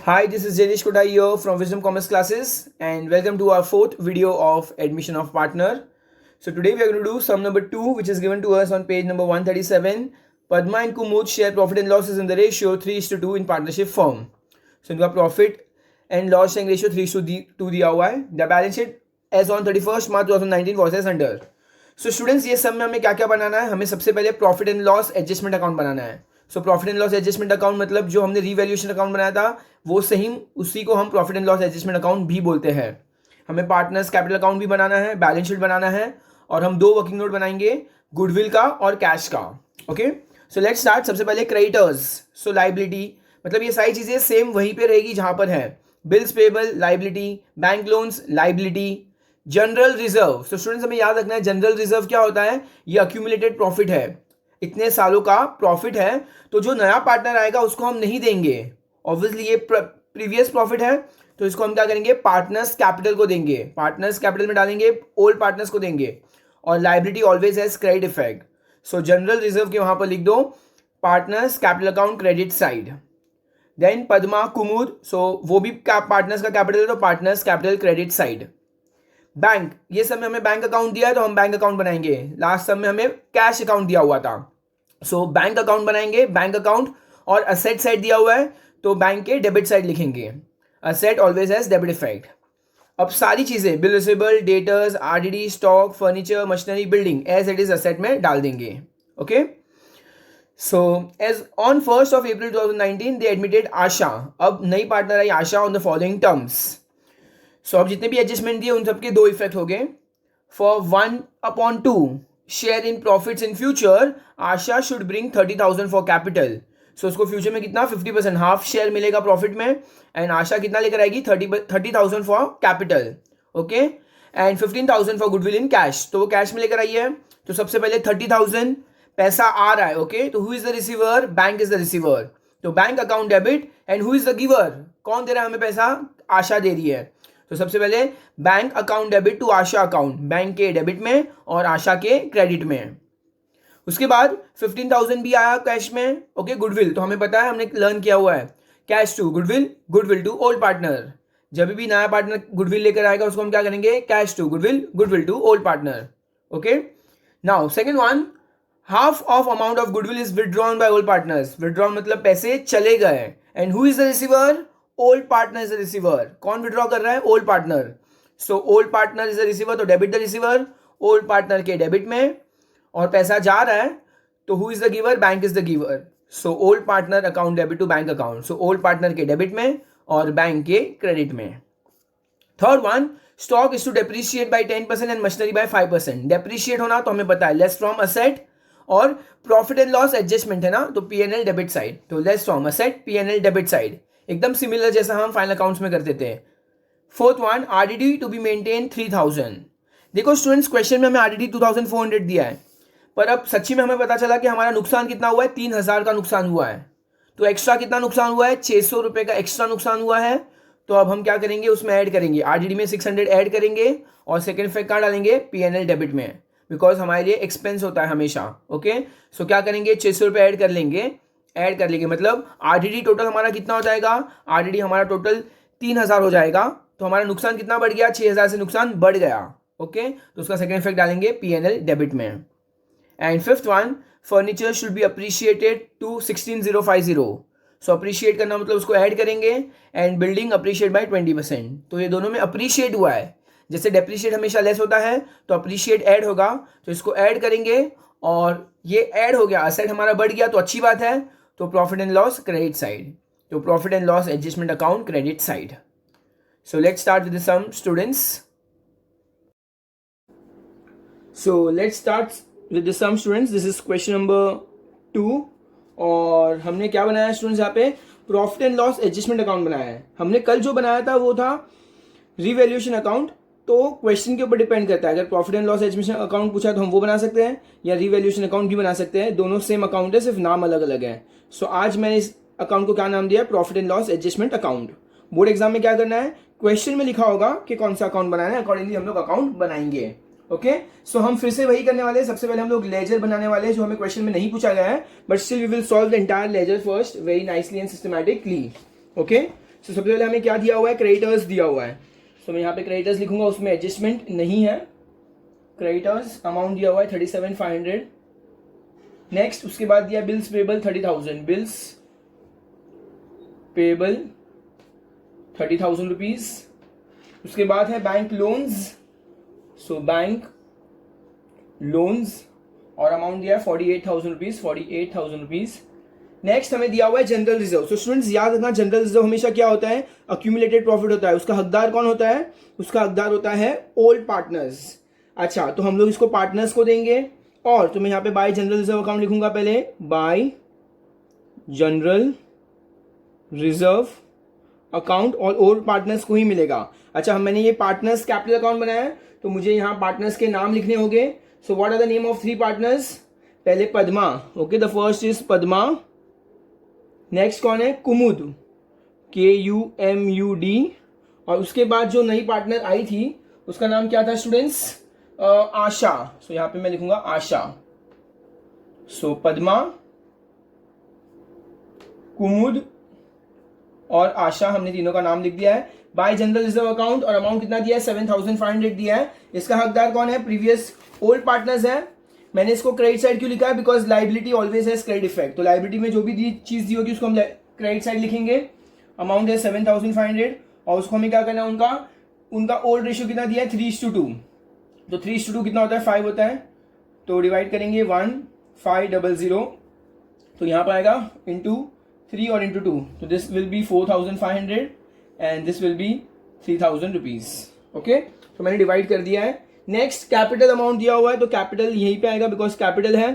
Hi, this is Jenish Kotai here from Wisdom Commerce Classes and welcome to our fourth video of admission of partner. So today we are going to do sum number 2 which is given to us on page number 137. Padma and Kumud share profit and losses in the ratio 3:2 in partnership firm. So इनका profit and loss sharing ratio 3:2 दिया हुआ है. The balance sheet as on 31st March 2019 was as under. So students ये सम में हमें क्या क्या बनाना है. हमें सबसे पहले profit and loss adjustment account बनाना है. So profit and loss adjustment account मतलब जो हमने रीवैल्यूएशन अकाउंट बनाया था वो सही उसी को हम profit and loss adjustment account भी बोलते हैं. हमें पार्टनर्स कैपिटल अकाउंट भी बनाना है, बैलेंस शीट बनाना है और हम दो वर्किंग नोट बनाएंगे, गुडविल का और कैश का. Okay, so let's start. सबसे पहले क्रेडिटर्स. सो लाइबिलिटी मतलब ये सारी चीज़ें सेम वहीं पे रहेगी जहाँ पर है. Bills payable liability, bank loans liability, general reserve. तो स्टूडेंट्स हमें याद रखना है जनरल रिजर्व क्या होता है. ये अक्यूमुलेटेड प्रॉफिट है, इतने सालों का प्रॉफिट है. तो जो नया पार्टनर आएगा उसको हम नहीं देंगे. ऑब्वियसली ये प्रीवियस प्रॉफिट है तो इसको हम क्या करेंगे, पार्टनर्स कैपिटल को देंगे. पार्टनर्स कैपिटल में डालेंगे, ओल्ड पार्टनर्स को देंगे. और liability always has credit effect. So general reserve के वहां पर लिख दो partners capital account credit side. Then Padma Kumud, so वो भी पार्टनर्स का कैपिटल है तो partners capital credit side. Bank, ये सब में हमें बैंक अकाउंट दिया है तो हम बैंक अकाउंट बनाएंगे. लास्ट सब में हमें कैश अकाउंट दिया हुआ था. सो बैंक अकाउंट बनाएंगे, बैंक अकाउंट. और असेट साइड दिया हुआ है तो बैंक के डेबिट साइड लिखेंगे. Asset always has debit effect. अब सारी चीजें bill receivable, debtors, RDD, stock, furniture, machinery, building as it is asset में डाल देंगे. Okay, so as on 1st of April 2019 they admitted Asha. अब नई पार्टनर आई Asha on the following terms. So अब जितने भी एडजस्टमेंट दिए उन सबके दो इफेक्ट हो गए. For 1/2 share in profits in future Asha should bring 30,000 for capital. So उसको फ्यूचर में कितना 50% हाफ शेयर मिलेगा प्रॉफिट में. एंड आशा कितना लेकर आएगी 30,000 for capital. Okay, and 15,000 for goodwill in cash. तो वो कैश में लेकर आई है. तो सबसे पहले 30,000 पैसा आ रहा है. ओके, तो who is the receiver, bank is the receiver. तो bank account debit. And who is the giver, कौन दे रहा है हमें पैसा, आशा दे रही है. तो सबसे पहले bank account debit to Asha account, bank के डेबिट में और आशा के क्रेडिट में. उसके बाद 15,000 भी आया कैश में. ओके, गुडविल तो हमें पता है, हमने लर्न किया हुआ है cash to goodwill, goodwill to old partner. जब भी नया पार्टनर गुडविल लेकर आएगा उसको हम क्या करेंगे, cash to goodwill, goodwill to old partner. Okay, now second one, half of amount of goodwill is withdrawn by old partners. Withdrawn मतलब पैसे चले गए. And who is the receiver, old partner is the receiver. कौन withdraw कर रहा है, old partner. So old partner is the receiver तो debit the receiver, old partner के डेबिट में. और पैसा जा रहा है तो who is the giver, bank is the giver. So old partner account debit to bank account. So old partner के डेबिट में और बैंक के क्रेडिट में. Third one, stock is to depreciate by 10% and machinery by 5%. Depreciate होना तो हमें पता है लेस फ्रॉम असेट. और प्रॉफिट एंड लॉस एडजस्टमेंट है ना, तो पीएनएल डेबिट साइड. तो less from asset, PNL debit side. एकदम सिमिलर जैसा हम फाइनल अकाउंट्स में करते थे. Fourth one, RDD to be maintain 3,000. देखो स्टूडेंट्स, क्वेश्चन में हमें आरडीडी 2,400 दिया है, पर अब सच्ची में हमें पता चला कि हमारा नुकसान कितना हुआ है, 3,000 का नुकसान हुआ है. तो एक्स्ट्रा कितना नुकसान हुआ है, 600 रुपये का एक्स्ट्रा नुकसान हुआ है. तो अब हम क्या करेंगे, उसमें ऐड करेंगे, आरडीडी में 600 ऐड करेंगे और सेकेंड इफेक्ट कहाँ डालेंगे, पीएनएल डेबिट में, बिकॉज हमारे लिए एक्सपेंस होता है हमेशा. ओके, सो क्या करेंगे, 600 रुपये ऐड कर लेंगे मतलब आरडीडी टोटल हमारा कितना हो जाएगा, आरडीडी हमारा टोटल 3,000 हो जाएगा. तो हमारा नुकसान कितना बढ़ गया, 6,000 से नुकसान बढ़ गया. ओके, तो उसका सेकंड इफेक्ट डालेंगे पीएनएल डेबिट में. And fifth one, furniture should be appreciated to 16,050. So appreciate करना मतलब उसको ऐड करेंगे. And building appreciate by 20%. तो ये दोनों में अप्रिशिएट हुआ है. जैसे डेप्रिशिएट हमेशा लेस होता है तो अप्रिशिएट ऐड होगा, तो इसको ऐड करेंगे और ये ऐड हो गया, असेट हमारा बढ़ गया तो अच्छी बात है. तो profit and loss credit side, तो profit and loss adjustment account credit side. So let's start with the sum students. So let's start with the sum students. This is question number 2 और हमने क्या बनाया स्टूडेंट्स, यहाँ पे profit and loss adjustment account बनाया है. हमने कल जो बनाया था वो था रिवैल्यूएशन अकाउंट. तो क्वेश्चन के ऊपर डिपेंड करता है, अगर profit and loss adjustment account पूछा तो हम वो बना सकते हैं या रिवैल्यूएशन अकाउंट भी बना सकते हैं. दोनों सेम अकाउंट है, सिर्फ नाम अलग अलग है. सो आज मैंने इस अकाउंट को क्या नाम दिया, profit and loss adjustment account. Board exam में क्या करना है, क्वेश्चन में लिखा होगा कि कौन सा अकाउंट बनाना है, अकॉर्डिंगली हम लोग अकाउंट बनाएंगे. ओके, सो हम फिर से वही करने वाले हैं. सबसे पहले हम लोग लेजर बनाने वाले हैं जो हमें क्वेश्चन में नहीं पूछा गया है, but still we will solve the entire ledger first very nicely and systematically. Okay, so सबसे पहले हमें क्या दिया हुआ है, क्रेडिटर्स दिया हुआ है. सो मैं यहाँ पे क्रेडिटर्स लिखूंगा, उसमें एडजस्टमेंट नहीं है. क्रेडिटर्स अमाउंट दिया हुआ है 37,500. नेक्स्ट उसके बाद दिया bills payable 30,000. Bills payable 30,000 rupees. उसके बाद है bank loans. So bank loans और अमाउंट दिया है 48,000 रुपीज. 48,000 रुपीज. नेक्स्ट हमें दिया हुआ है जनरल रिजर्व. सो स्टूडेंट्स याद रखना, जनरल रिजर्व हमेशा क्या होता है, अक्यूमुलेटेड प्रॉफिट होता है. उसका हकदार कौन होता है, उसका हकदार होता है ओल्ड पार्टनर्स. अच्छा, तो हम लोग इसको पार्टनर्स को देंगे. और तो मैं यहाँ पे बाय जनरल रिजर्व अकाउंट लिखूंगा पहले, बाय जनरल रिजर्व अकाउंट, और ओल्ड पार्टनर्स को ही मिलेगा. अच्छा, मैंने ये पार्टनर्स कैपिटल अकाउंट बनाया है, तो मुझे यहाँ पार्टनर्स के नाम लिखने होंगे. So what are the name of 3 partners. पहले Padma. Okay, the first is Padma. Next कौन है, कुमुद, KUMUD. और उसके बाद जो नई पार्टनर आई थी उसका नाम क्या था स्टूडेंट्स, आशा. सो यहाँ पे मैं लिखूंगा आशा. सो पद्मा, कुमुद और आशा, हमने तीनों का नाम लिख दिया है. बाय जनरल रिजर्व अकाउंट और अमाउंट कितना दिया है, 7,500 दिया है. इसका हकदार कौन है, प्रीवियस ओल्ड पार्टनर्स है. मैंने इसको क्रेडिट साइड क्यों लिखा है, because liability always has credit effect. तो लाइबिलिटी में जो भी चीज दी होगी उसको हम क्रेडिट साइड लिखेंगे. अमाउंट है 7,500 और उसको हमें क्या करना है, उनका ओल्ड रेशियो कितना दिया है, 3:2. तो 3:2 कितना होता है, 5 होता है. तो डिवाइड करेंगे 1,500. तो यहाँ पर आएगा इंटू 3 और इंटू 2. तो this will be 4,500 and this will be 3,000 rupees. Okay, तो मैंने डिवाइड कर दिया है. नेक्स्ट कैपिटल अमाउंट दिया हुआ है, तो कैपिटल यहीं पे आएगा बिकॉज कैपिटल है.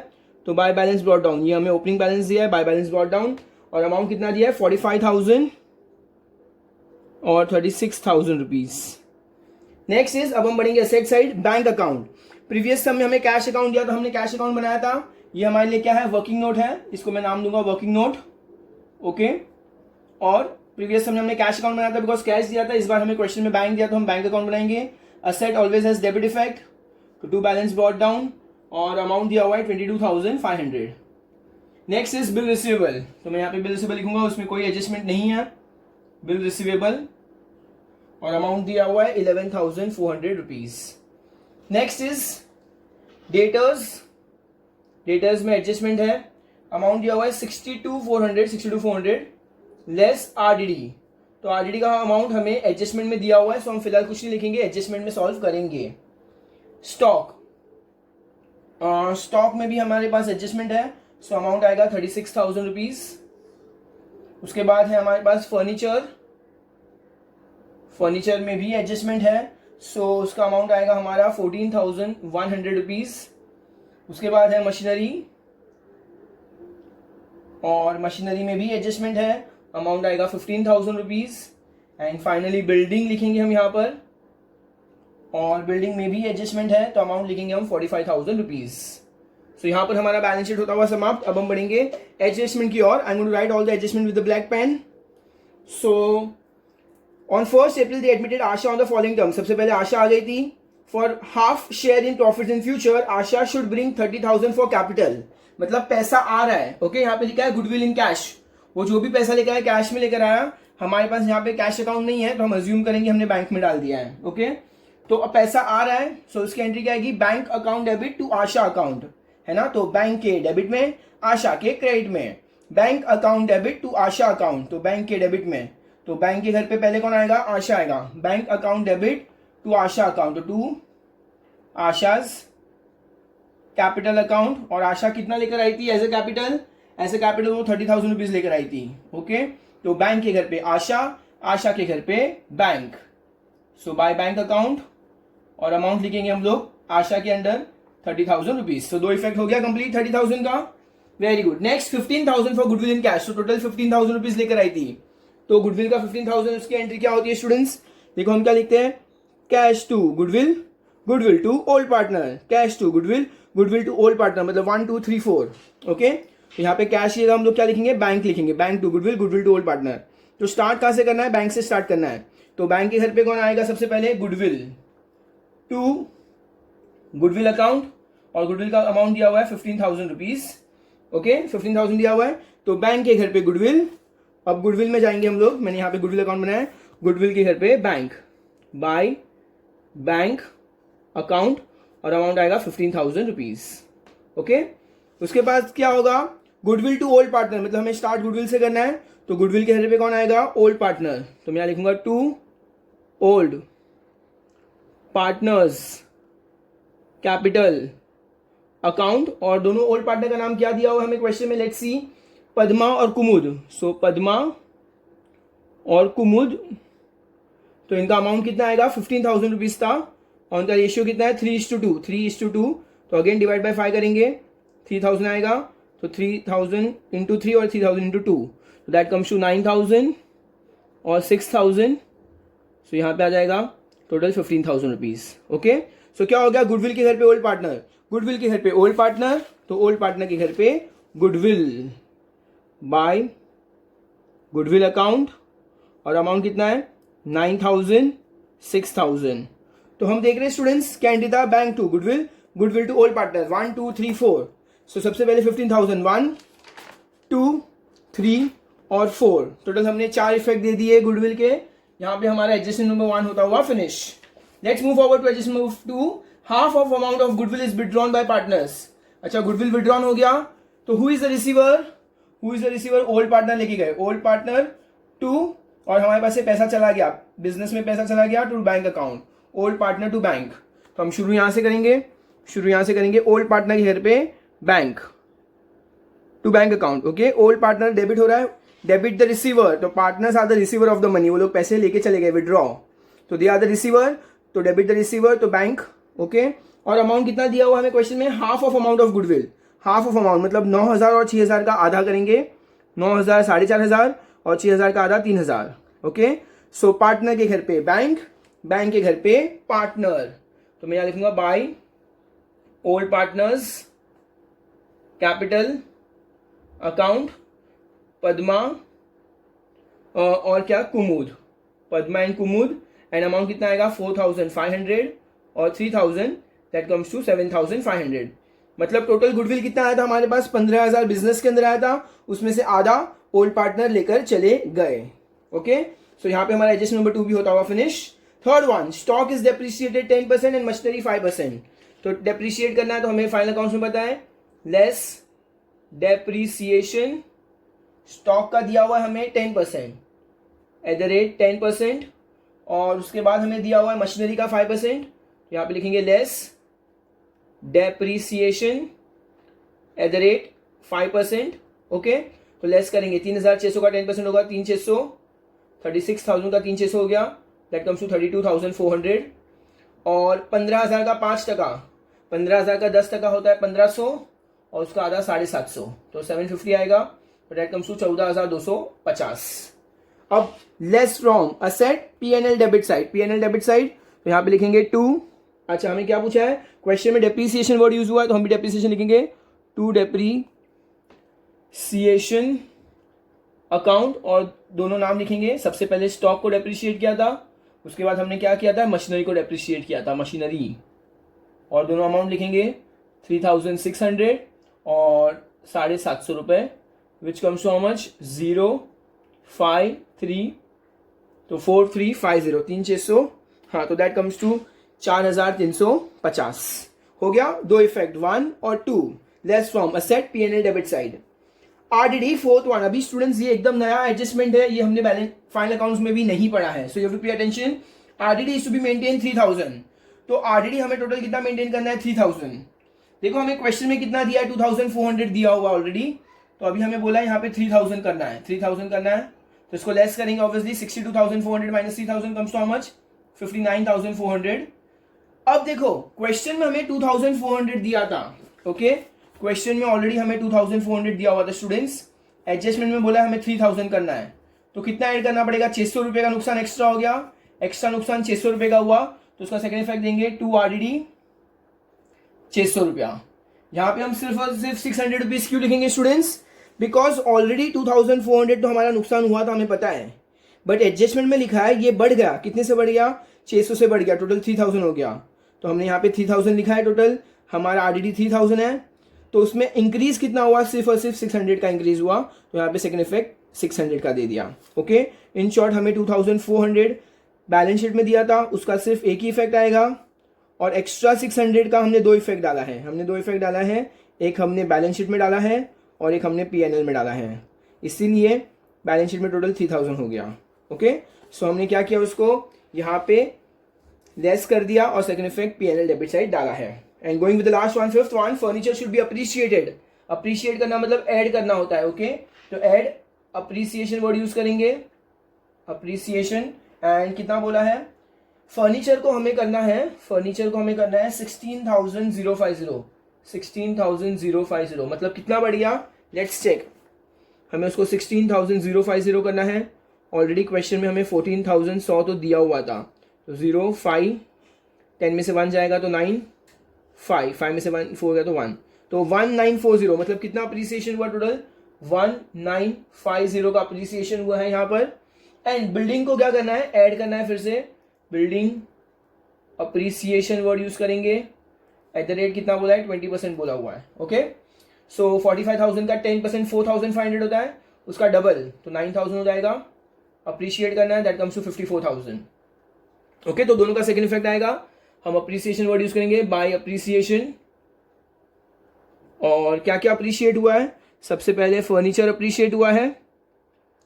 तो बाय बैलेंस ब्रॉट डाउन, ये हमें ओपनिंग बैलेंस दिया है, बाय बैलेंस ब्रॉट डाउन. और अमाउंट कितना दिया है, 45,000 और 36,000 रुपीज. नेक्स्ट इज, अब हम बढ़ेंगे asset side, bank account. Previous समय हमें कैश अकाउंट दिया, तो हमने कैश अकाउंट बनाया था. ये हमारे लिए क्या है, वर्किंग नोट है. इसको मैं नाम दूंगा वर्किंग नोट. ओके, और प्रीवियस समय हमने कैश अकाउंट बनाया था बिकॉज कैश दिया था. इस बार हमें क्वेश्चन में बैंक दिया तो हम बैंक अकाउंट बनाएंगे. Asset always has debit effect, to balance brought down और अमाउंट दिया हुआ है 22,500. Next is bill receivable. तो मैं यहाँ पे बिल रिसीवेबल लिखूंगा, उसमें कोई एडजस्टमेंट नहीं है. बिल रिसीवेबल और अमाउंट दिया हुआ है 11,400 rupees. Next is debtors. Debtors में एडजस्टमेंट है. अमाउंट दिया हुआ है 62,400 लेस RDD. तो RDD का अमाउंट हमें एडजस्टमेंट में दिया हुआ है, सो हम फिलहाल कुछ नहीं लिखेंगे, एडजस्टमेंट में सॉल्व करेंगे. स्टॉक, स्टॉक में भी हमारे पास एडजस्टमेंट है, सो अमाउंट आएगा 36,000 रुपीज. उसके बाद है हमारे पास फर्नीचर. फर्नीचर में भी एडजस्टमेंट है, सो उसका अमाउंट आएगा हमारा 14,100 रुपीज. उसके बाद है मशीनरी, और मशीनरी में भी एडजस्टमेंट है, अमाउंट आएगा 15,000 रुपीज. एंड फाइनली बिल्डिंग लिखेंगे हम यहाँ पर, और बिल्डिंग में भी एडजस्टमेंट है, तो अमाउंट लिखेंगे हम 45,000 रुपीज. सो यहाँ पर हमारा बैलेंस शीट होता हुआ समाप्त. अब हम बढ़ेंगे एडजस्टमेंट की ओर. I am going to write all the adjustment with the black pen. So on 1 April they admitted Asha on the following term. सबसे पहले आशा आ गई थी. For half share in profit in future Asha should bring 30,000 for capital. मतलब पैसा आ रहा है. Okay, यहाँ पे लिखा है गुडविल इन कैश. वो जो भी पैसा लेकर आया कैश में लेकर आया. हमारे पास यहाँ पे कैश अकाउंट नहीं है, तो हम अज्यूम करेंगे हमने बैंक में डाल दिया है. ओके, तो अब पैसा आ रहा है, सो उसकी एंट्री क्या आएगी, bank account debit to Asha account, है ना. तो बैंक के डेबिट में, आशा के क्रेडिट में. Bank account debit to Asha account, तो बैंक के डेबिट में. तो बैंक के घर पे पहले कौन आएगा, आशा आएगा. Bank account debit to Asha account, तो टू आशाज कैपिटल अकाउंट. और आशा कितना लेकर आई थी एज ए कैपिटल, ऐसे कैपिटल वो 30,000 रुपीज लेकर आई थी. ओके, तो बैंक के घर पे आशा, आशा के घर पे bank. So by bank account और अमाउंट लिखेंगे हम लोग आशा के अंडर 30,000 रुपीज. तो 2 इफेक्ट हो गया कंप्लीट 30,000 का. Very good. Next 15,000 for goodwill in cash. तो टोटल 15,000 रुपीज लेकर आई थी. तो गुडविल का 15,000, उसकी एंट्री क्या होती है स्टूडेंट्स, देखो हम क्या लिखते हैं, cash to goodwill, goodwill to old partner, cash to goodwill, goodwill to old partner, मतलब 1 2 3 4. ओके, तो यहाँ पे कैश ये हम लोग क्या लिखेंगे, बैंक लिखेंगे. Bank to goodwill, goodwill to old partner. तो स्टार्ट कहाँ से करना है, बैंक से स्टार्ट करना है. तो बैंक के घर पे कौन आएगा सबसे पहले, गुडविल टू गुडविल अकाउंट. और गुडविल का अमाउंट दिया हुआ है 15,000 रुपीज. ओके, 15,000 दिया हुआ है. तो बैंक के घर पे गुडविल अब गुडविल में जाएंगे हम लोग, मैंने यहाँ पे गुडविल अकाउंट बनाया है, गुडविल के घर पे बैंक, बाय बैंक अकाउंट और अमाउंट आएगा 15,000 रुपीज। ओके, उसके बाद क्या होगा, गुडविल टू ओल्ड पार्टनर, मतलब हमें स्टार्ट गुडविल से करना है, तो गुडविल के घर पे कौन आएगा, ओल्ड पार्टनर, तो मैं यहाँ लिखूंगा to old partners capital account, और दोनों ओल्ड पार्टनर का नाम क्या दिया हुआ हमें क्वेश्चन में, लेट्स सी, पद्मा और कुमुद। सो पद्मा और कुमुद, तो इनका अमाउंट कितना आएगा, 15,000 रुपीज था, और उनका रेशियो कितना है, 3:2, 3:2, तो अगेन डिवाइड बाय 5 करेंगे, 3,000 आएगा, तो 3,000 इंटू 3 और 3,000 इंटू 2, तो दैट कम्स टू 9,000 और 6,000, सो यहाँ पे आ जाएगा टोटल 15,000 रुपीज। ओके, सो क्या हो गया, गुडविल के घर पे ओल्ड पार्टनर, गुडविल के घर पे ओल्ड पार्टनर, तो ओल्ड पार्टनर के घर पे गुडविल बाय गुडविल अकाउंट, और अमाउंट कितना है 9,000 6,000। तो हम देख रहे हैं स्टूडेंट्स, क्या एंट्री था, bank to goodwill, goodwill to old partner 1 2 3 4। So सबसे पहले 15,000 1 2 3 और 4, टोटल हमने 4 इफेक्ट दे दिए गुडविल के। यहाँ पे हमारा एडजस्टमेंट नंबर 1 होता हुआ finish. Let's move forward to adjustment number 2, half of amount of goodwill is withdrawn by partners. अच्छा, गुडविल विड्रॉन हो गया, तो who is the receiver, who is the receiver, old partner लेके गए, ओल्ड पार्टनर टू, और हमारे पास से पैसा चला गया, बिजनेस में पैसा चला गया to bank account, old partner to bank. तो हम शुरू यहां से करेंगे, शुरू यहां से करेंगे, ओल्ड पार्टनर के घर पे bank to bank account. Okay, old partner debit हो रहा है, डेबिट द रिसीवर, तो partners are the receiver of the money, वो लोग पैसे लेके चले गए विड्रॉ, तो दे आर द रिसीवर, तो डेबिट द रिसीवर, तो बैंक। ओके, और अमाउंट कितना दिया हुआ हमें क्वेश्चन में, half of amount of goodwill, half of amount मतलब 9,000 और 6,000 का आधा करेंगे, 9,000 4,500 और 6,000 का आधा 3,000। ओके, सो पार्टनर के घर पे बैंक, बैंक के घर पे पार्टनर, तो मैं यहां लिखूंगा by old partners capital account Padma और क्या, Kumud, Padma and Kumud, and amount कितना आएगा 4,500 और 3,000, दैट कम्स टू 7,500। मतलब टोटल गुडविल कितना आया था हमारे पास, 15,000 बिजनेस के अंदर आया था, उसमें से आधा ओल्ड पार्टनर लेकर चले गए। ओके, सो यहाँ पे हमारा एडजस्टमेंट नंबर 2 भी होता हुआ finish. Third one, stock is depreciated 10% and machinery 5%। तो डेप्रिशिएट करना है तो हमें फाइनल अकाउंट्स में पता है, लेस डेप्रिसिएशन, स्टॉक का दिया हुआ है हमें 10% एट द रेट 10%, और उसके बाद हमें दिया हुआ है मशीनरी का 5%, यहाँ पे लिखेंगे less depreciation at the rate 5%। Okay, तो लेस करेंगे, 3,600 का 10% होगा 3,600, 36,000 का 3,600 हो गया, दैट कम्स टू 32,400, और 15,000 का 5%, 15,000 का 10% होता है 1,500, और उसका आधा 750, तो 750 आएगा, तो दैट कम्स टू 14,250। अब less from asset P&L debit side, P&L debit side, तो यहाँ पे लिखेंगे 2। अच्छा, हमें क्या पूछा है क्वेश्चन में, डेप्रीसिएशन वर्ड यूज हुआ है, तो हम भी डेप्रीसिएशन लिखेंगे, टू डेप्रीसिएशन अकाउंट, और दोनों नाम लिखेंगे, सबसे पहले स्टॉक को डेप्रीशिएट किया था, उसके बाद हमने क्या किया था, मशीनरी को डेप्रीशिएट किया था, मशीनरी, और दोनों अमाउंट लिखेंगे 3,600 और 750 रुपए, which comes to how much, 053, तो 4350, 3,600, हाँ, तो दैट कम्स टू 4,350। हो गया, दो इफेक्ट 1 और 2, less from asset P&L debit side. RDD fourth one, अभी स्टूडेंट्स ये एकदम नया एडजस्टमेंट है, ये हमने बैलेंस फाइनल अकाउंट्स में भी नहीं पढ़ा है, so you have to pay attention. RDD is to be maintain 3,000, तो RDD हमें टोटल कितना मेंटेन करना है, 3,000। देखो हमें क्वेश्चन में कितना दिया है, 2,400 दिया हुआ ऑलरेडी, तो अभी हमें बोला है यहाँ पे 3,000 करना है, 3,000 करना है, तो इसको लेस करेंगे obviously, 62,400 minus 3,000 comes to how much, 59,400। अब देखो क्वेश्चन में हमें 2,400 दिया था, ओके, क्वेश्चन में ऑलरेडी हमें 2,400 दिया हुआ था स्टूडेंट्स, एडजस्टमेंट में बोला हमें 3,000 करना है, तो कितना ऐड करना पड़ेगा, 600 रुपए का नुकसान एक्स्ट्रा हो गया, एक्स्ट्रा नुकसान 600 रुपए का हुआ, तो उसका सेकंड इफेक्ट देंगे 2 RDD 600 रुपया। यहाँ पे हम सिर्फ और सिर्फ 600 रुपीज क्यों लिखेंगे स्टूडेंट्स, बिकॉज ऑलरेडी 2,400 तो हमारा नुकसान हुआ था, हमें पता है, बट एडजस्टमेंट में लिखा है ये बढ़ गया, कितने से बढ़ गया, 600 से बढ़ गया, टोटल 3,000 हो गया, तो हमने यहाँ पे 3,000 लिखा है, टोटल हमारा RDD 3,000 है, तो उसमें इंक्रीज कितना हुआ, सिर्फ और सिर्फ 600 का इंक्रीज हुआ, तो यहाँ पे सेकंड इफेक्ट 600 का दे दिया. ओके, इन शॉर्ट हमें 2400 बैलेंस शीट में दिया था, उसका सिर्फ एक ही इफेक्ट आएगा, और एक्स्ट्रा 600 का हमने दो इफेक्ट डाला है. एक हमने बैलेंस शीट में डाला है और एक हमने P&L में डाला है, इसीलिए बैलेंस शीट में टोटल 3000 हो गया. ओके, सो हमने क्या किया, उसको यहाँ पे लेस कर दिया और second effect P&L debit side डाला है. And going with the last one, fifth one, furniture should be appreciated. Appreciate करना मतलब ऐड करना होता है. ओके, तो ऐड अप्रिसिएशन वर्ड यूज करेंगे, अप्रिसिएशन. एंड कितना बोला है, फर्नीचर को हमें करना है 16,050. मतलब कितना बढ़ गया, लेट्स चेक. हमें उसको 16,050 करना है. ऑलरेडी क्वेश्चन में हमें 14,100 तो दिया हुआ था. तो 0 5 10 में से 1 जाएगा तो 9, 5 में से 1 4 गया तो 1, तो 1940. मतलब कितना अप्रिसिएशन हुआ टोटल, 1950 का अप्रिसिएशन हुआ है यहाँ पर. एंड बिल्डिंग को क्या करना है, ऐड करना है. फिर से बिल्डिंग अप्रिसिएशन वर्ड यूज करेंगे. एट द रेट कितना बोला है, 20% बोला हुआ है. ओके, सो 45,000 का 10% 4,500 होता है, उसका डबल तो 9,000 हो जाएगा. अप्रिशिएट करना है, दैट कम्स टू 54,000. ओके, तो दोनों का सेकंड इफेक्ट आएगा. हम अप्रिसिएशन वर्ड यूज करेंगे, बाय अप्रिसिएशन. और क्या क्या अप्रिशिएट हुआ है, सबसे पहले फर्नीचर अप्रिशिएट हुआ है,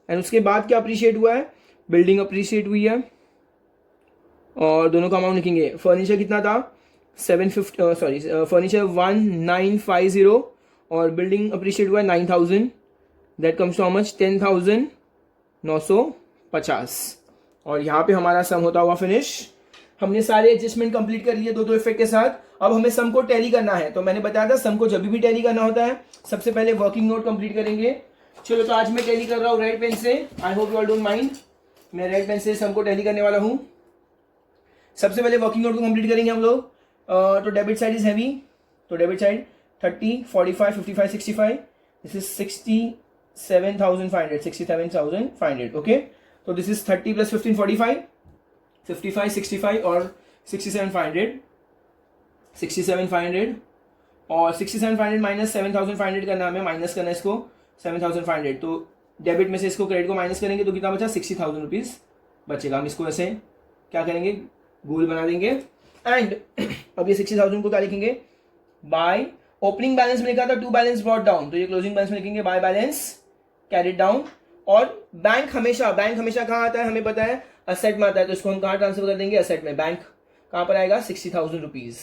एंड उसके बाद क्या अप्रिशिएट हुआ है, बिल्डिंग अप्रिशिएट हुई है. और दोनों का अमाउंट लिखेंगे. फर्नीचर कितना था, 750, फर्नीचर 1950 और बिल्डिंग अप्रिशिएट हुआ है 9,000. That comes to how much, 10,950. और यहाँ पे हमारा सम होता हुआ फिनिश. हमने सारे एडजस्टमेंट कंप्लीट कर लिए दो इफेक्ट के साथ. अब हमें सम को टैली करना है. तो मैंने बताया था सम को जब भी टैली करना होता है सबसे पहले वर्किंग नोट कंप्लीट करेंगे. चलो, तो आज मैं टैली कर रहा हूँ रेड पेन से. I hope you all don't mind. मैं रेड पेन से सम को टैली करने वाला हूँ. सबसे पहले वर्किंग नोट को कंप्लीट करेंगे हम लोग. तो डेबिट साइड इज हैवी, तो debit side 30 45 55 65. This is 67,500. Okay, तो दिस इज 30 प्लस 15 45 55 65 और 67,500 और 67,500 माइनस 7,500 करना हमें, माइनस करना है इसको 7,500. तो डेबिट में से इसको क्रेडिट को माइनस करेंगे तो कितना बचा, 60,000 रुपीज बचेगा. हम इसको ऐसे क्या करेंगे, गोल बना देंगे. एंड अब ये 60,000 को क्या लिखेंगे, बाय ओपनिंग बैलेंस में लिखा था टू बैलेंस ब्रॉट डाउन, तो ये क्लोजिंग बैलेंस में लिखेंगे बाय बैलेंस कैरिड डाउन. और बैंक हमेशा कहाँ आता है, हमें पता है असेट में आता है, तो इसको हम कहाँ ट्रांसफर कर देंगे, असेट में. बैंक कहाँ पर आएगा, 60,000 रुपीज.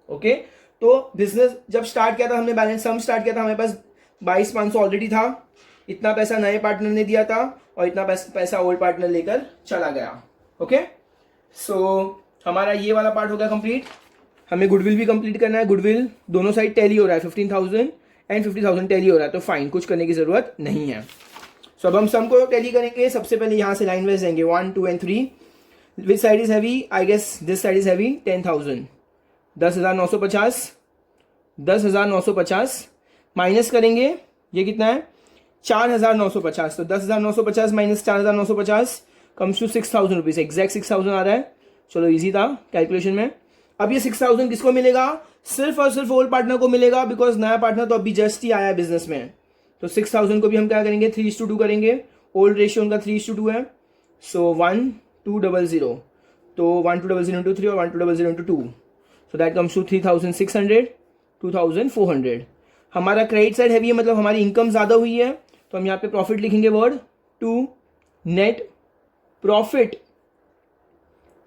ओके, तो बिजनेस जब स्टार्ट किया था हमने, बैलेंस सम स्टार्ट किया था, हमारे पास 22,500 ऑलरेडी था. इतना पैसा नए पार्टनर ने दिया था और इतना पैसा ओल्ड पार्टनर लेकर चला गया. ओके, सो हमारा ये वाला पार्ट हो गया कंप्लीट. हमें गुडविल भी कंप्लीट करना है. गुडविल दोनों साइड टैली हो रहा है, 15,000 एंड 50,000 टैली हो रहा है, तो फाइन, कुछ करने की जरूरत नहीं है. सो अब हम सम को टैली करेंगे. सबसे पहले यहाँ से लाइन वाइज देंगे 1 2 and 3. Which side is heavy, I guess this side is heavy. 10,000 10,950 minus करेंगे, ये कितना है 4,950. तो 10,950 minus 4,950 comes to 6,000 rupees. Exact 6,000 आ रहा है. चलो इजी था कैलकुलेशन में. अब ये 6,000 किसको मिलेगा, सिर्फ और सिर्फ ओल्ड पार्टनर को मिलेगा, बिकॉज नया पार्टनर तो अभी जस्ट ही आया है बिजनेस में. तो 6,000 को भी हम क्या करेंगे, 3:2 करेंगे. ओल्ड रेशियो उनका 3:2 है. सो 1,200. तो 1,200 इंटू 3 और 1,200 into 2. So that comes to 3,600 2,400. हमारा क्रेडिट साइड हैवी है, मतलब हमारी इनकम ज्यादा हुई है, तो हम यहाँ पे प्रॉफिट लिखेंगे word to net profit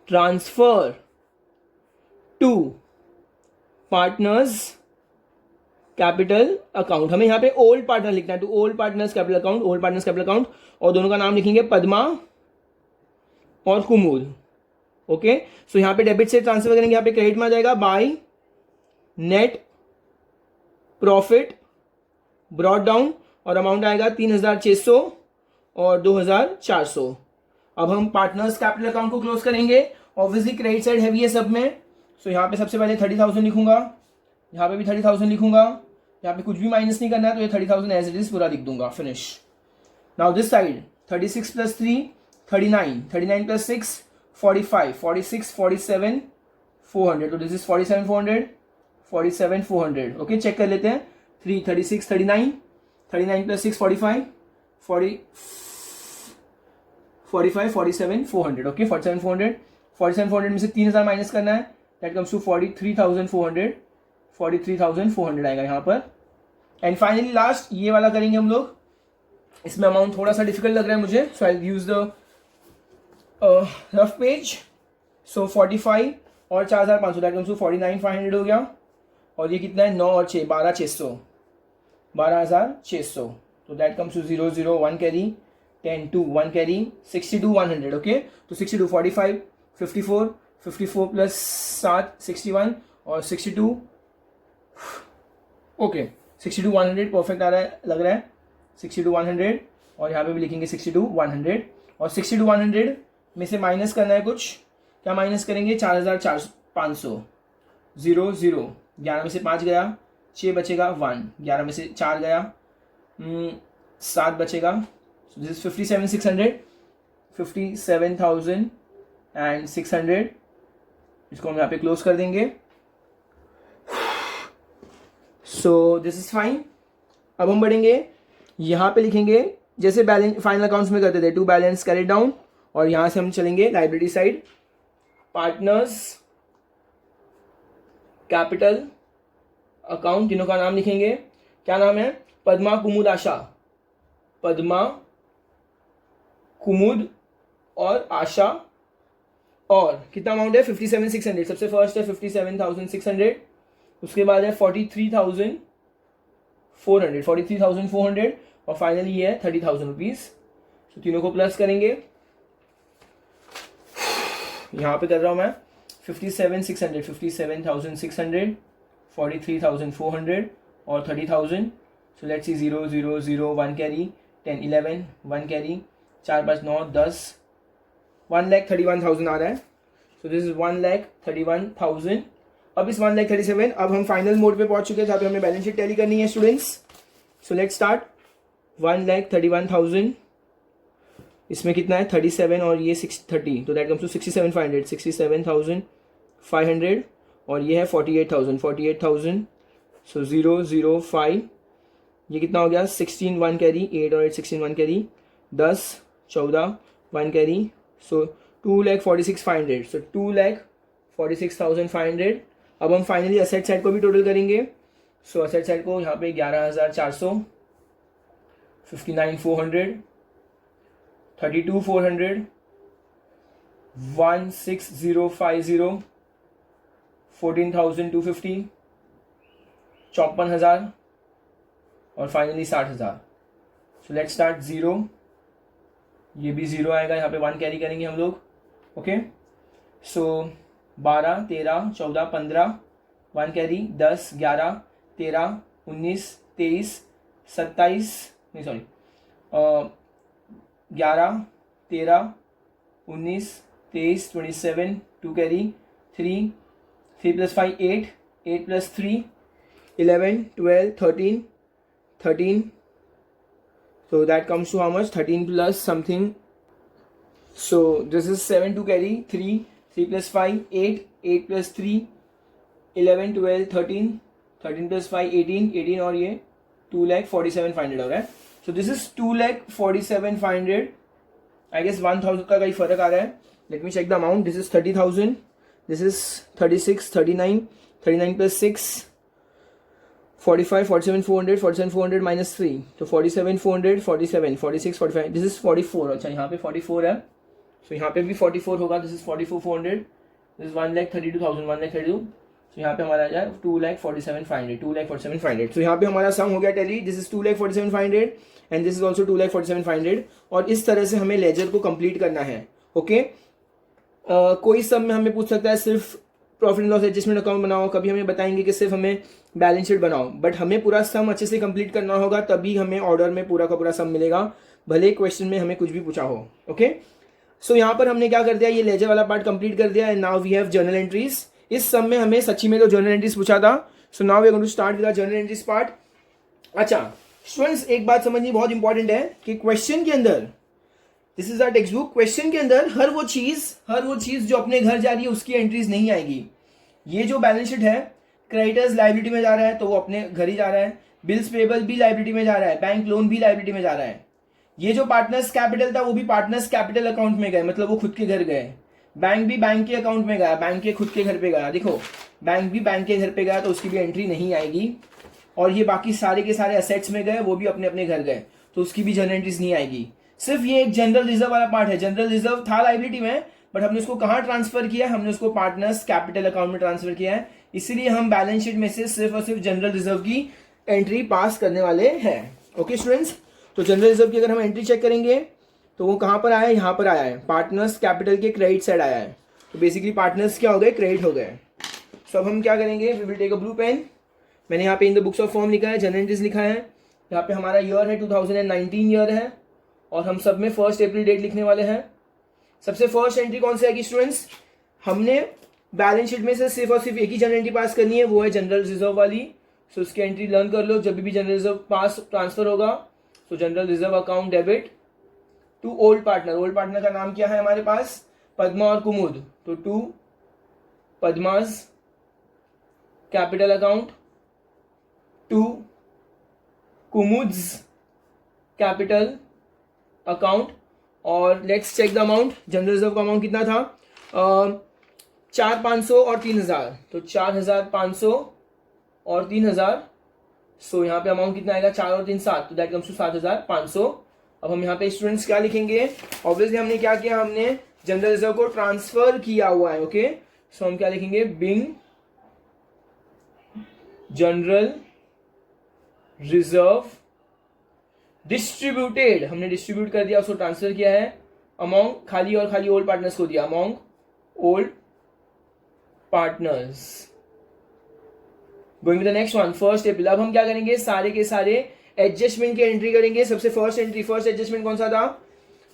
transfer to partners capital account. हमें यहाँ पे ओल्ड पार्टनर लिखना है, to old partners capital account, old partners capital account. और दोनों का नाम लिखेंगे पद्मा और कुमुद. ओके, सो यहाँ पे डेबिट से ट्रांसफर करेंगे, यहाँ पे क्रेडिट में आ जाएगा by net profit brought down, और अमाउंट आएगा 3,600 और 2,400. अब हम पार्टनर्स कैपिटल अकाउंट को क्लोज करेंगे. ऑब्वियसली क्रेडिट साइड हैवी है सब में, सो यहाँ पे सबसे पहले 30,000 लिखूंगा, यहाँ पे भी 30,000 लिखूंगा. यहाँ पे कुछ भी माइनस नहीं करना है, तो ये 30,000 एज इट इज पूरा लिख दूंगा. Finish. Now this side 36 plus 3 39, 39 plus 6 45, 46 47 400. तो दिस इज 47,400 47,400. ओके, चेक कर लेते हैं. 3 36 39 39 प्लस 6 45 45 47 400. ओके 47 400, 47 400 में से 3000 माइनस करना है, दैट कम्स टू 43,400. 43,400 आएगा यहाँ पर. एंड फाइनली लास्ट ये वाला करेंगे हम लोग. इसमें अमाउंट थोड़ा सा डिफिकल्ट लग रहा है मुझे, सो आई यूज द रफ पेज. सो 45 और 4,500 दैट कम्स टू 49,500 हो गया. और ये कितना है 9 और 6 12,600, 12,600. तो that comes to 0 0 1 carry, 10 2 1 carry, 62 100. Okay तो 62 45 54 54 प्लस 7 61 और 62. ओके 62 100 परफेक्ट आ रहा है, लग रहा है 62 100. और यहाँ पे भी लिखेंगे 62 100. और 62 100 में से माइनस करना है कुछ. क्या माइनस करेंगे 4,500. 0 0 11 में से 5 गया, 6 बचेगा 1. 11 में से 4 गया, 7 बचेगा. So this is 57,600. 57,600. इसको हम यहाँ पे क्लोज कर देंगे. So this is fine. अब हम बढ़ेंगे, यहाँ पे लिखेंगे जैसे बैलेंस फाइनल अकाउंट्स में करते थे, टू बैलेंस कैरिड डाउन. और यहाँ से हम चलेंगे liability side. Partners capital account, तीनों का नाम लिखेंगे. क्या नाम है? पद्मा कुमुद आशा. पद्मा कुमुद और आशा. और कितना अमाउंट है 57,600. सबसे फर्स्ट है 57,600. उसके बाद है 43,400. 43,400 और फाइनली ये है 30,000 रुपीज. तो तीनों को प्लस करेंगे. यहाँ पे कर रहा हूँ मैं 57,600, 57,600, 43,400 और 30,000. सो लेट्स सी 0 0 0 1 कैरी, 10 11 1 कैरी, 4 5 9 10, 1,31,000 आ रहा है. So this is 1,31,000. अब इस 1,37,000 अब हम फाइनल मोड पे पहुंच चुके हैं जहाँ पे हमें बैलेंस शीट टैली करनी है स्टूडेंट्स. So let's start. 1,31,000. इसमें कितना है 37 और ये 630, तो दैट कम्स टू 67,500. 67,500 और ये है 48,000. 48,000. सो 0 0 5. ये कितना हो गया 16 1 कैरी, 8 और 8 16 1 कैरी, 10 14 1 कैरी. सो 2,46,500. सो 2,46,500. अब हम फाइनली असेट साइड को भी टोटल करेंगे. सो असेट साइड को यहाँ पे 11,400, 59,400, 32,400, 16,050, 14,250, 54,000 और फाइनली 60,000. So let's start 0. ये भी 0 आएगा, यहाँ पे 1 कैरी करेंगे हम लोग. ओके सो 12 13 14 15 1 कैरी, 10 11 13 19 23 27 नहीं sorry 11 13 19 23 27 2 carry, 3 plus 5 8 8 plus 3 11 12 13 13. So that comes to how much? 13 plus something. So this is 7 to carry, 3 plus 5 8 8 plus 3 11 12 13 13 plus 5 18 18 और ये 2,47,500 हो रहा है. So this is 2,47,500. I guess 1,000 का कहीं फर्क आ रहा है. Let me check the amount. This is 30,000. This is 36 39 39 plus 6 45 47 400 47 400 minus 3 तो 47 400 47 46 45. This is 44. अच्छा यहाँ पे 44 है. So यहाँ पे भी 44 होगा. This is 44 400. This is 1,32,000 1,32. So यहाँ पे हमारा आ जाए 2,47,500 2,47,500. So यहाँ पे हमारा सम हो गया tally. This is 2,47,500 and this is also 2,47,500. और इस तरह से हमें लेजर को कंप्लीट करना है. ओके कोई सम में हमें पूछ सकता है सिर्फ profit and loss adjustment account बनाओ, कभी हमें बताएंगे कि सिर्फ हमें बैलेंस शीट बनाओ. बट हमें पूरा सम अच्छे से कंप्लीट करना होगा, तभी हमें ऑर्डर में पूरा का पूरा सम मिलेगा, भले क्वेश्चन में हमें कुछ भी पूछा हो. ओके सो यहाँ पर हमने क्या कर दिया, ये लेजर वाला पार्ट कंप्लीट कर दिया. And now we have journal entries. इस सम में हमें सच्ची में तो जर्नल एंट्रीज पूछा था. So now we are going to start with the journal entries part. अच्छा स्टूडेंट्स एक बात समझनी बहुत इंपॉर्टेंट है कि क्वेश्चन के अंदर, this is our textbook, question के अंदर हर वो चीज जो अपने घर जा रही है उसकी एंट्रीज नहीं आएगी. ये जो बैलेंस शीट है, क्रेडिटर्स लायबिलिटी में जा रहा है तो वो अपने घर ही जा रहा है. बिल्स पेबल भी लायबिलिटी में जा रहा है, बैंक लोन भी लायबिलिटी में जा रहा है. ये जो पार्टनर्स कैपिटल था वो भी पार्टनर्स कैपिटल अकाउंट में गए, मतलब वो खुद के घर गए। बैंक भी बैंक के अकाउंट में गया, बैंक के खुद के घर पे गया। देखो बैंक भी बैंक के घर पे गया तो उसकी भी एंट्री नहीं आएगी। और ये बाकी सारे के सारे असेट्स में गए, वो भी अपने अपने घर गए, तो उसकी भी जर्नल एंट्रीज नहीं आएगी। सिर्फ ये एक जनरल रिजर्व वाला पार्ट है। जनरल रिजर्व था लाइबिलिटी में, बट हमने उसको कहाँ ट्रांसफर किया, हमने उसको पार्टनर्स कैपिटल अकाउंट में ट्रांसफर किया है। इसीलिए हम बैलेंस शीट में से सिर्फ और सिर्फ जनरल रिजर्व की एंट्री पास करने वाले हैं। ओके स्टूडेंट्स, तो जनरल रिजर्व की अगर हम एंट्री चेक करेंगे तो वो कहाँ पर आया है, यहाँ पर आया है, पार्टनर्स कैपिटल के क्रेडिट साइड आया है। तो बेसिकली पार्टनर्स क्या हो गए, क्रेडिट हो गए। सो अब हम क्या करेंगे, we will take a blue pen. मैंने यहाँ पे in the books of form लिखा है, जनरल एंट्रीज लिखा है। यहाँ पे हमारा ईयर है 2019 ईयर है, और हम सब में 1 अप्रैल डेट लिखने वाले हैं। सबसे फर्स्ट एंट्री कौन सी आएगी स्टूडेंट्स, हमने बैलेंस शीट में से सिर्फ और सिर्फ एक ही जनरल एंट्री पास करनी है, वो है जनरल रिजर्व वाली। सो उसकी एंट्री लर्न कर लो, जब भी जनरल रिजर्व पास ट्रांसफर होगा। So general reserve account debit to old partner. Old partner का नाम क्या है हमारे पास, पद्मा और कुमुद। तो to Padma's capital account to Kumud's capital account. और let's check the amount. General reserve का अमाउंट कितना था, 4,500 और 3,000। तो 4,500 और 3,000। सो यहाँ पे अमाउंट कितना आएगा, 4 और 3 7, तो दैट कम्स टू 7,500। अब हम यहाँ पे स्टूडेंट्स क्या लिखेंगे, ऑब्वियसली हमने क्या किया, हमने जनरल रिजर्व को ट्रांसफर किया हुआ है। ओके, सो हम क्या लिखेंगे, बिंग जनरल रिजर्व डिस्ट्रीब्यूटेड, हमने डिस्ट्रीब्यूट कर दिया, उसको ट्रांसफर किया है अमॉन्ग खाली और खाली ओल्ड पार्टनर्स को दिया, among old partners. Going to the next one, 1 April. अब हम क्या करेंगे, सारे के सारे एडजस्टमेंट की एंट्री करेंगे। सबसे फर्स्ट एडजस्टमेंट कौन सा था,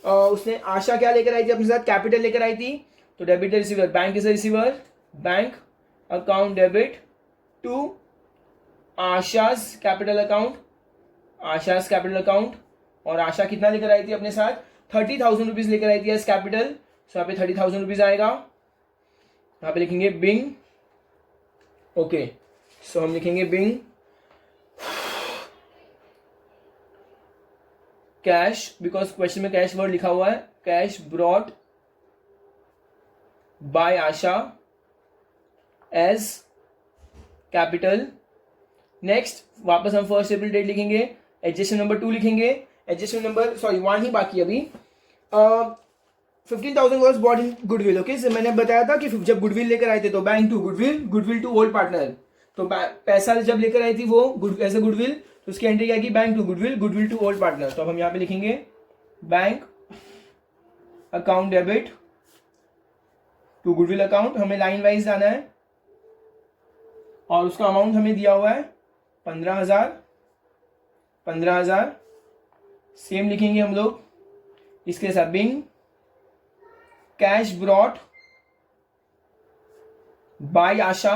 उसने आशा क्या लेकर आई थी अपने साथ, कैपिटल लेकर आई थी। तो debit the receiver, bank is the receiver, bank account debit to Asha's capital account, Asha's capital account. और आशा कितना लेकर आई थी अपने साथ, 30,000 रुपीज लेकर आई थी एज कैपिटल। सो यहाँ पे 30,000 रुपीज आएगा, यहाँ पे लिखेंगे बिंग। ओके, सो हम लिखेंगे बिंग कैश, बिकॉज क्वेश्चन में कैश वर्ड लिखा हुआ है, cash brought by Asha as capital. Next वापस हम 1 अप्रैल डेट लिखेंगे, एडजस्टमेंट नंबर 2 लिखेंगे, एडजस्टमेंट नंबर 1 ही बाकी अभी। 15,000 was bought in goodwill. Okay, मैंने बताया था कि जब गुडविल लेकर आए थे तो bank to goodwill, goodwill to old partner. तो पैसा जब लेकर आई थी वो एज ए गुडविल, तो उसकी एंट्री क्या की, bank to goodwill, goodwill to old partner. तो अब हम यहाँ पे लिखेंगे bank account debit to goodwill account. हमें लाइन वाइज जाना है और उसका अमाउंट हमें दिया हुआ है 15,000। सेम लिखेंगे हम लोग इसके साथ, being cash brought by Asha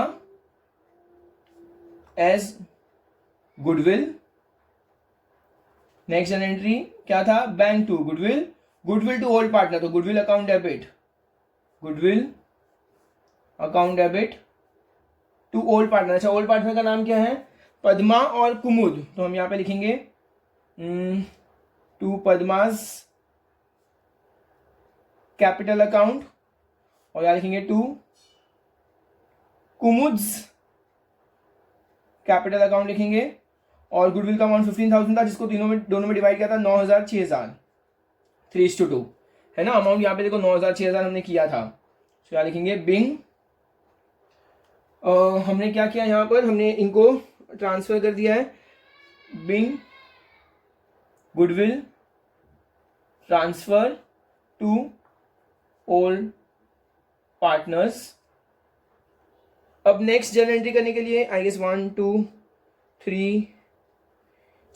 as goodwill. Next entry क्या था, bank to goodwill, goodwill to old partner. तो goodwill account debit, goodwill account debit to old partner. अच्छा, ओल्ड पार्टनर का नाम क्या है, पद्मा और कुमुद। तो हम यहाँ पे लिखेंगे टू पद्मास कैपिटल अकाउंट, और यहाँ लिखेंगे टू कुमुद्स कैपिटल अकाउंट लिखेंगे। और गुडविल का अमाउंट 15,000 था, जिसको दोनों में डिवाइड किया था 9,000 6,000, 3:2 है ना। अमाउंट यहाँ पे देखो 9,000 6,000 हमने किया था। तो यहाँ लिखेंगे बिंग, हमने क्या किया यहाँ पर, हमने इनको ट्रांसफर कर दिया है, being goodwill transfer to old partners. अब नेक्स्ट जर्नल एंट्री करने के लिए आई गेस 1 2 3,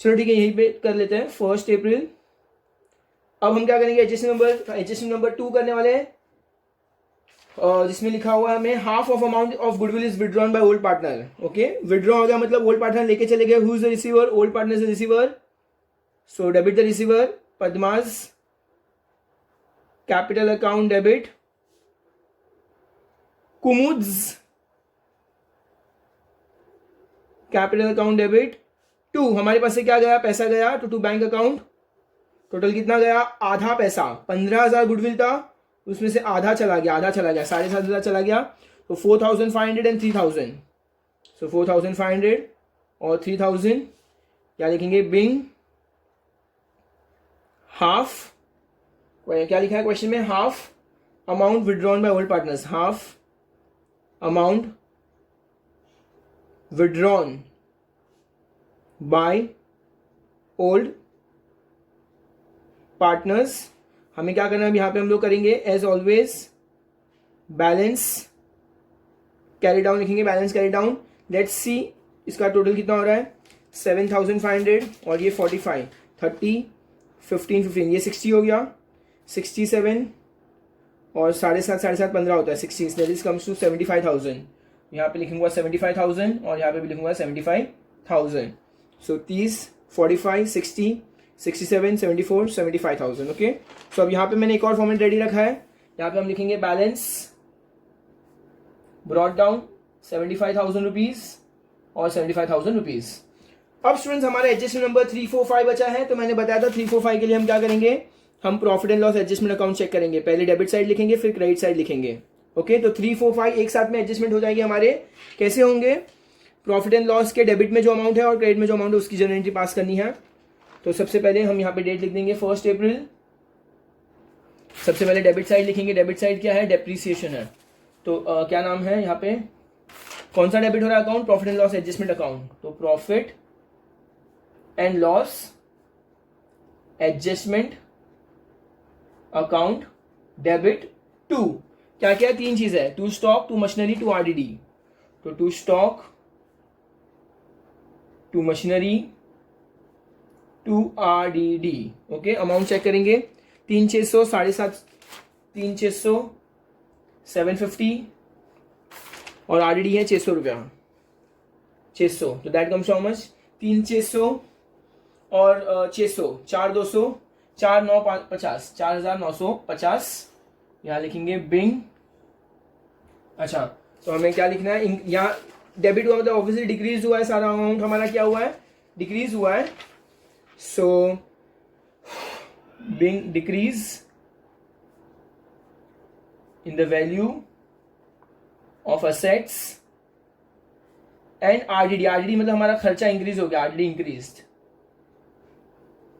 चलो ठीक है यहीं पे कर लेते हैं 1 अप्रैल। अब हम क्या करेंगे, एडजस्टमेंट नंबर 2 करने वाले हैं, जिसमें लिखा हुआ है हमें half of amount of goodwill is withdrawn by old partner. Okay, withdraw हो गया मतलब ओल्ड पार्टनर लेके चले गए। Who is the receiver, old partner is the receiver. So debit the receiver, Padma's capital account debit Kumud's capital account debit to, हमारे पास से क्या गया, पैसा गया टू बैंक अकाउंट टोटल कितना गया, आधा पैसा, 15,000 गुडविल था, उसमें से आधा चला गया, 7,500 चला गया, तो 4,500 एंड 3,000, सो 4,500 और 3,000, क्या लिखेंगे, बिंग हाफ, क्या लिखा है क्वेश्चन में, half amount withdrawn by old partners, half amount withdrawn by old partners. हमें क्या करना है यहाँ पे, हम लोग करेंगे as always balance carry down, लिखेंगे balance carry down. Let's see इसका टोटल कितना हो रहा है, 7,500 और ये 45, 30, 15, ये 60 हो गया, 67 और 7.5 15 होता है, 60, दैट इज कम्स टू 75,000। यहाँ पे लिखूंगा 75,000 और यहाँ पे भी लिखूंगा 75,000। सो 30, 45, 60, 67, 74, 75,000। ओके, सो अब यहाँ पे मैंने एक और फॉर्मेट रेडी रखा है, यहाँ पे हम लिखेंगे बैलेंस ब्रॉट डाउन 75,000 रुपीज और 75,000 रुपीज। अब स्टूडेंट्स हमारा एडजस्टमेंट नंबर 345 बचा है, तो मैंने बताया था 345 के लिए हम क्या करेंगे, हम profit and loss adjustment account check करेंगे, पहले डेबिट साइड लिखेंगे फिर क्रेडिट साइड लिखेंगे। ओके, तो 345 एक साथ में एडजस्टमेंट हो जाएगी हमारे। कैसे होंगे, प्रॉफिट एंड लॉस के डेबिट में जो अमाउंट है और क्रेडिट में जो अमाउंट है उसकी जर्नल एंट्री पास करनी है। तो सबसे पहले हम यहाँ पे डेट लिख देंगे 1 अप्रैल। सबसे पहले डेबिट साइड लिखेंगे, डेबिट साइड क्या है, डेप्रीसिएशन है, तो क्या नाम है यहाँ पे, कौन सा डेबिट हो रहा है account, profit and loss adjustment account, तो profit and loss adjustment account debit to, क्या क्या तीन चीज है, to stock, to machinery, to RDD. तो to stock, to machinery, to RDD. Okay, amount check करेंगे, 3,600, 7,500, 3,600, 750 और आरडीडी है 600 रुपया, 600, तो दैट कम्स हाउ मच, 3,600 और 600, 4,200, 4,950, 4,950। यहाँ लिखेंगे बिंग। अच्छा, तो हमें क्या लिखना है, यहाँ डेबिट हुआ मतलब ऑब्वियसली डिक्रीज हुआ है, सारा अमाउंट हमारा क्या हुआ है, डिक्रीज हुआ है। So being decrease in the value of assets and RDD, RDD मतलब हमारा खर्चा इंक्रीज हो गया, आरडीडी इंक्रीज्ड।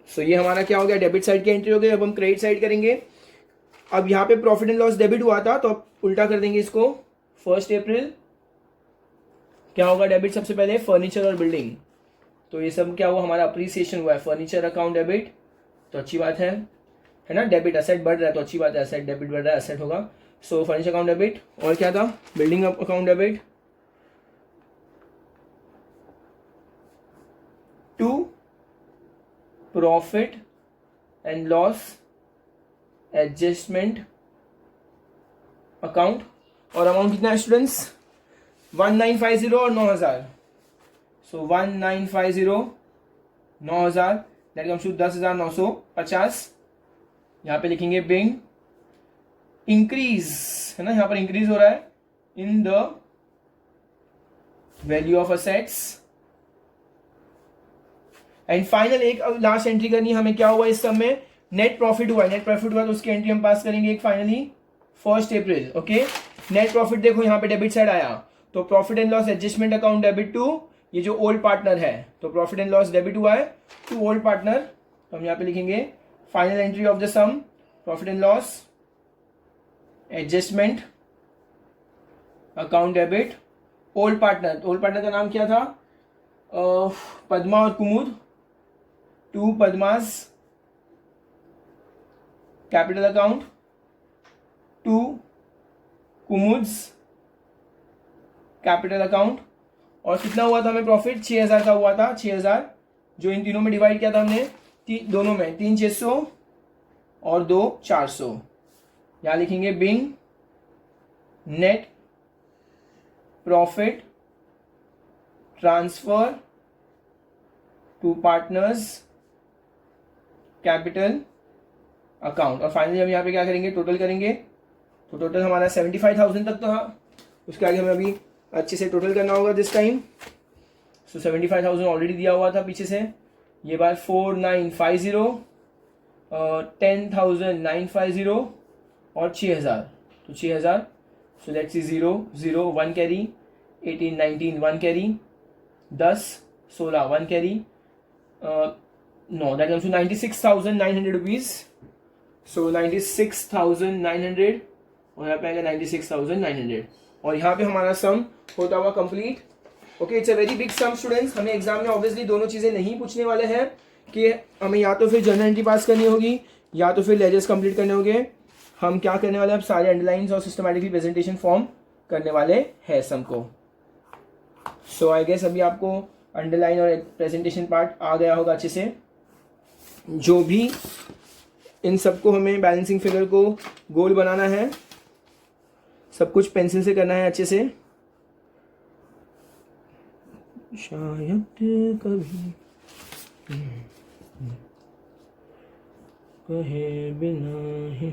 सो ये हमारा क्या हो गया, डेबिट साइड की एंट्री हो गई। अब हम क्रेडिट साइड करेंगे। अब यहाँ पे प्रॉफिट एंड लॉस डेबिट हुआ था, तो अब उल्टा कर देंगे इसको, 1 अप्रैल क्या होगा, डेबिट सबसे पहले फर्नीचर और बिल्डिंग, तो ये सब क्या हुआ, हमारा अप्रिसिएशन हुआ है, फर्नीचर अकाउंट डेबिट, तो अच्छी बात है ना, डेबिट असेट बढ़ रहा है तो अच्छी बात है, असेट डेबिट बढ़ रहा है, असेट होगा। सो फर्नीचर अकाउंट डेबिट, और क्या था, building account debit, to profit and loss adjustment account, और अमाउंट कितना है स्टूडेंट्स, 1950 और 9,000। So 1950, 9,000, that comes to 10,950। यहाँ पे लिखेंगे बिंग इंक्रीज, है ना, यहाँ पर इंक्रीज हो रहा है इन the value of assets. And final एक लास्ट एंट्री करनी है हमें, क्या हुआ इस सब में, नेट प्रॉफिट हुआ है, नेट प्रॉफिट हुआ तो उसकी एंट्री हम पास करेंगे एक finally 1 April. Okay, net profit देखो यहाँ पे डेबिट साइड आया, तो profit and loss adjustment account debit to, ये जो ओल्ड पार्टनर है, तो प्रॉफिट एंड लॉस डेबिट हुआ है टू ओल्ड पार्टनर, तो हम यहाँ पे लिखेंगे final entry of the sum, profit and loss adjustment account debit old partner. Old partner का नाम क्या था, पद्मा और Kumud, to Padma's capital account, to Kumud's capital account, और कितना हुआ था हमें प्रॉफिट, 6,000 का हुआ था, 6,000 जो इन तीनों में डिवाइड किया था हमने, दोनों में 3,600 और 2,400। यहाँ लिखेंगे being net profit transfer to partners capital account, और फाइनली हम यहाँ पे क्या करेंगे, टोटल करेंगे, तो टोटल हमारा 75,000 तक था, उसके आगे हमें अभी अच्छे से टोटल करना होगा दिस टाइम। सो 75,000 ऑलरेडी दिया हुआ था पीछे से, ये बार 4,950, 10,950 और 6,000, तो 6,000. So let's see 0 0 1 carry, 18 19 1 carry, 10 16 1 carry, no that comes to 96,900 rupees. So 96,900 और यहाँ पे आएगा 96,900 और यहाँ पे हमारा सम होता हुआ complete. Okay, it's a very big sum students. हमें एग्जाम में ऑब्वियसली दोनों चीज़ें नहीं पूछने वाले हैं कि हमें या तो फिर जर्नल एंट्री पास करनी होगी या तो फिर लेजर्स कंप्लीट करने होंगे. हम क्या करने वाले हैं, अब सारे अंडरलाइंस और सिस्टमैटिकली प्रेजेंटेशन फॉर्म करने वाले हैं सम को. सो आई गेस अभी आपको अंडरलाइन और प्रेजेंटेशन पार्ट आ गया होगा अच्छे से. जो भी इन सबको हमें बैलेंसिंग फिगर को गोल बनाना है, सब कुछ पेंसिल से करना है अच्छे से. शायद कभी कहे बिना ही.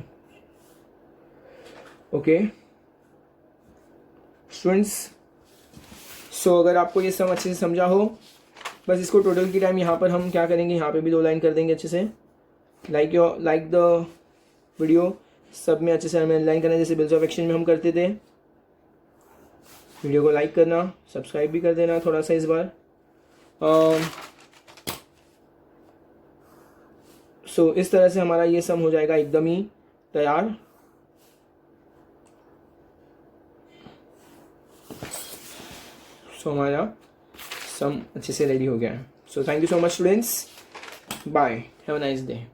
ओके स्टूडेंट्स, सो अगर आपको ये सम अच्छे से समझा हो, बस इसको टोटल की टाइम यहाँ पर हम क्या करेंगे, यहाँ पे भी 2 लाइन कर देंगे अच्छे से. लाइक द वीडियो, सब में अच्छे से हमें लाइन करना है जैसे बिल्स ऑफ एक्शन में हम करते थे. वीडियो को लाइक करना, सब्सक्राइब भी कर देना थोड़ा सा इस बार. सो इस तरह से हमारा ये सम हो जाएगा एकदम ही तैयार. सो हमारा सम अच्छे से रेडी हो गया है. So thank you so much students. Bye, have a nice day.